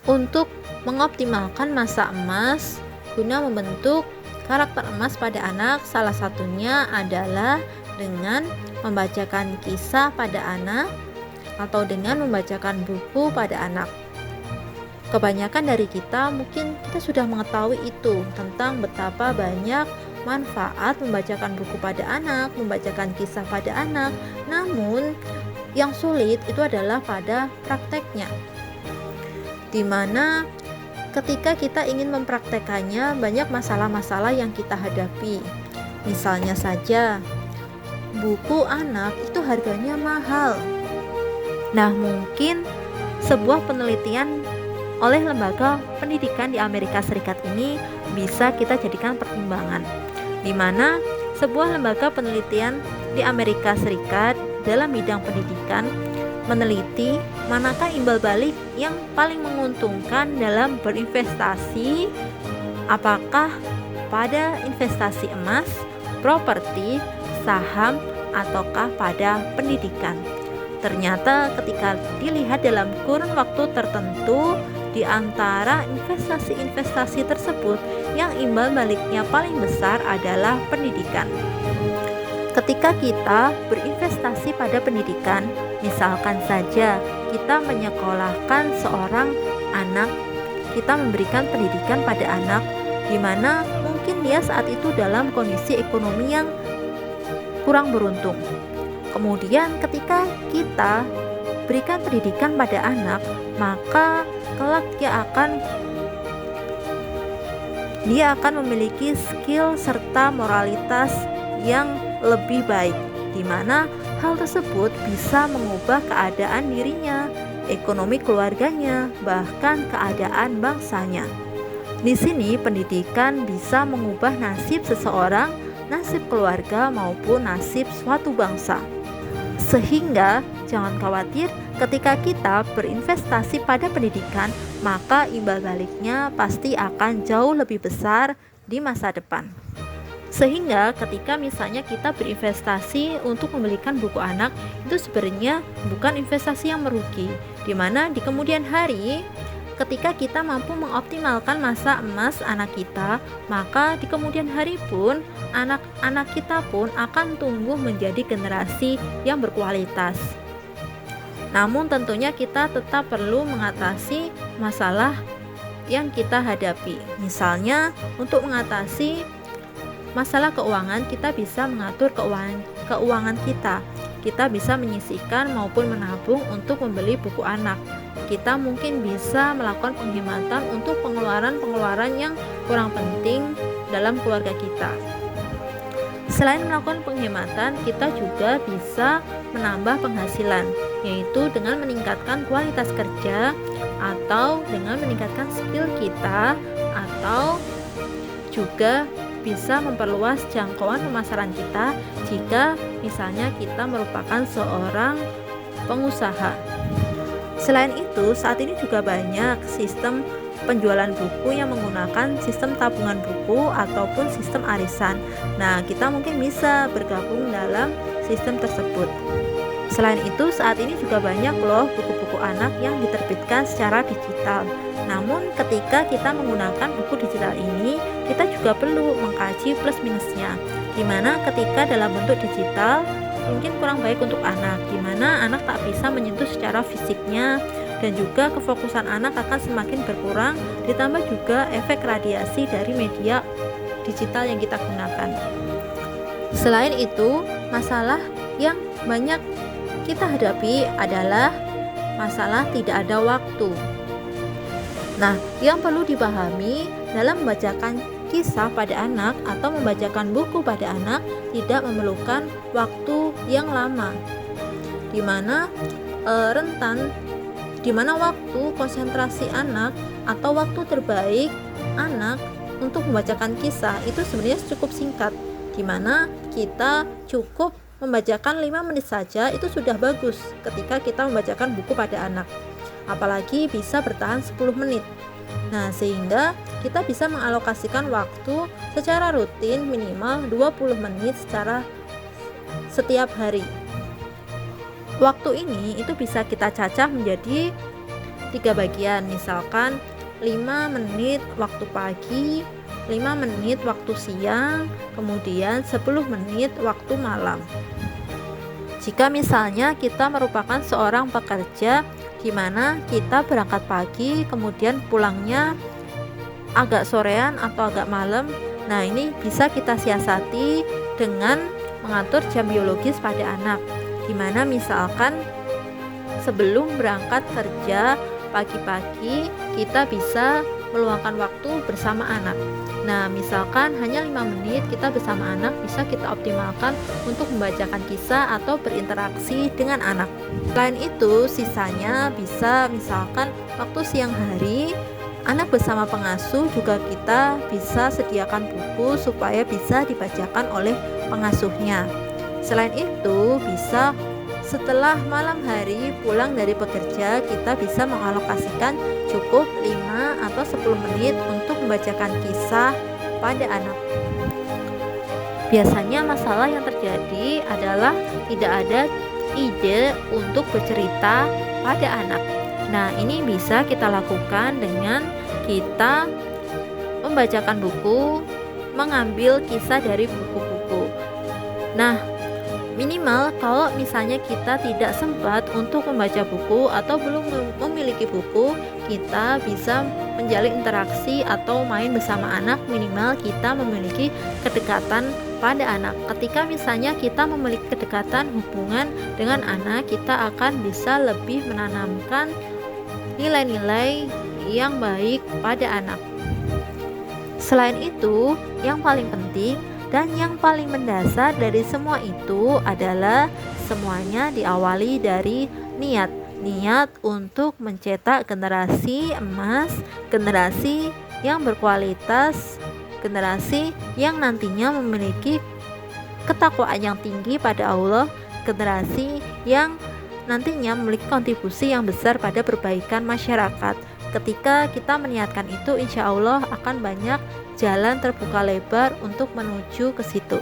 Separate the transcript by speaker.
Speaker 1: Untuk mengoptimalkan masa emas guna membentuk karakter emas pada anak, salah satunya adalah dengan membacakan kisah pada anak atau dengan membacakan buku pada anak. Kebanyakan dari kita mungkin kita sudah mengetahui itu tentang betapa banyak manfaat membacakan buku pada anak, membacakan kisah pada anak. Namun yang sulit itu adalah pada prakteknya, di mana ketika kita ingin mempraktekannya banyak masalah-masalah yang kita hadapi. Misalnya saja, buku anak itu harganya mahal. Nah, mungkin sebuah penelitian oleh lembaga pendidikan di Amerika Serikat ini bisa kita jadikan pertimbangan, di mana sebuah lembaga penelitian di Amerika Serikat dalam bidang pendidikan meneliti manakah imbal balik yang paling menguntungkan dalam berinvestasi, apakah pada investasi emas, properti, saham, ataukah pada pendidikan. Ternyata ketika dilihat dalam kurun waktu tertentu, di antara investasi-investasi tersebut yang imbal baliknya paling besar adalah pendidikan. Ketika kita berinvestasi pada pendidikan, misalkan saja kita menyekolahkan seorang anak, kita memberikan pendidikan pada anak, di mana mungkin dia saat itu dalam kondisi ekonomi yang kurang beruntung. Kemudian ketika kita berikan pendidikan pada anak, maka kelak dia akan memiliki skill serta moralitas yang lebih baik, di mana hal tersebut bisa mengubah keadaan dirinya, ekonomi keluarganya, bahkan keadaan bangsanya. Di sini pendidikan bisa mengubah nasib seseorang, nasib keluarga maupun nasib suatu bangsa. Sehingga jangan khawatir ketika kita berinvestasi pada pendidikan, maka imbal baliknya pasti akan jauh lebih besar di masa depan. Sehingga ketika misalnya kita berinvestasi untuk membelikan buku anak, itu sebenarnya bukan investasi yang merugi, di mana di kemudian hari ketika kita mampu mengoptimalkan masa emas anak kita, maka di kemudian hari pun anak-anak kita pun akan tumbuh menjadi generasi yang berkualitas. Namun tentunya kita tetap perlu mengatasi masalah yang kita hadapi. Misalnya untuk mengatasi masalah keuangan, kita bisa mengatur keuangan kita. Kita bisa menyisihkan maupun menabung untuk membeli buku anak. Kita mungkin bisa melakukan penghematan untuk pengeluaran-pengeluaran yang kurang penting dalam keluarga kita. Selain melakukan penghematan, kita juga bisa menambah penghasilan, yaitu dengan meningkatkan kualitas kerja atau dengan meningkatkan skill kita, atau juga bisa memperluas jangkauan pemasaran kita jika misalnya kita merupakan seorang pengusaha. Selain itu, saat ini juga banyak sistem penjualan buku yang menggunakan sistem tabungan buku ataupun sistem arisan. Nah, kita mungkin bisa bergabung dalam sistem tersebut. Selain itu, saat ini juga banyak loh buku-buku anak yang diterbitkan secara digital. Namun ketika kita menggunakan buku digital ini, kita juga perlu mengkaji plus minusnya. Dimana ketika dalam bentuk digital mungkin kurang baik untuk anak, dimana anak tak bisa menyentuh secara fisiknya, dan juga kefokusan anak akan semakin berkurang, ditambah juga efek radiasi dari media digital yang kita gunakan. Selain itu, masalah yang banyak kita hadapi adalah masalah tidak ada waktu. Nah, yang perlu dipahami dalam membacakan kisah pada anak atau membacakan buku pada anak tidak memerlukan waktu yang lama, di mana waktu konsentrasi anak atau waktu terbaik anak untuk membacakan kisah itu sebenarnya cukup singkat, di mana kita cukup membacakan 5 menit saja itu sudah bagus ketika kita membacakan buku pada anak, apalagi bisa bertahan 10 menit. Nah, sehingga kita bisa mengalokasikan waktu secara rutin minimal 20 menit secara setiap hari. Waktu ini itu bisa kita cacah menjadi 3 bagian, misalkan 5 menit waktu pagi, 5 menit waktu siang, kemudian 10 menit waktu malam. Jika misalnya kita merupakan seorang pekerja di mana kita berangkat pagi kemudian pulangnya agak sorean atau agak malam, nah ini bisa kita siasati dengan mengatur jam biologis pada anak, di mana misalkan sebelum berangkat kerja pagi-pagi kita bisa meluangkan waktu bersama anak. Nah, misalkan hanya 5 menit kita bersama anak bisa kita optimalkan untuk membacakan kisah atau berinteraksi dengan anak. Selain itu, sisanya bisa misalkan waktu siang hari anak bersama pengasuh juga kita bisa sediakan buku supaya bisa dibacakan oleh pengasuhnya. Selain itu, bisa setelah malam hari pulang dari bekerja kita bisa mengalokasikan cukup 5 atau 10 menit untuk membacakan kisah pada anak. Biasanya masalah yang terjadi adalah tidak ada ide untuk bercerita pada anak. Nah, ini bisa kita lakukan dengan kita membacakan buku, mengambil kisah dari buku-buku. Nah, minimal kalau misalnya kita tidak sempat untuk membaca buku atau belum memiliki buku, kita bisa menjalin interaksi atau main bersama anak. Minimal kita memiliki kedekatan pada anak. Ketika misalnya kita memiliki kedekatan hubungan dengan anak, kita akan bisa lebih menanamkan nilai-nilai yang baik pada anak. Selain itu, yang paling penting dan yang paling mendasar dari semua itu adalah semuanya diawali dari niat. Niat untuk mencetak generasi emas, generasi yang berkualitas, generasi yang nantinya memiliki ketakwaan yang tinggi pada Allah, generasi yang nantinya memiliki kontribusi yang besar pada perbaikan masyarakat. Ketika kita meniatkan itu, insya Allah akan banyak jalan terbuka lebar untuk menuju ke situ.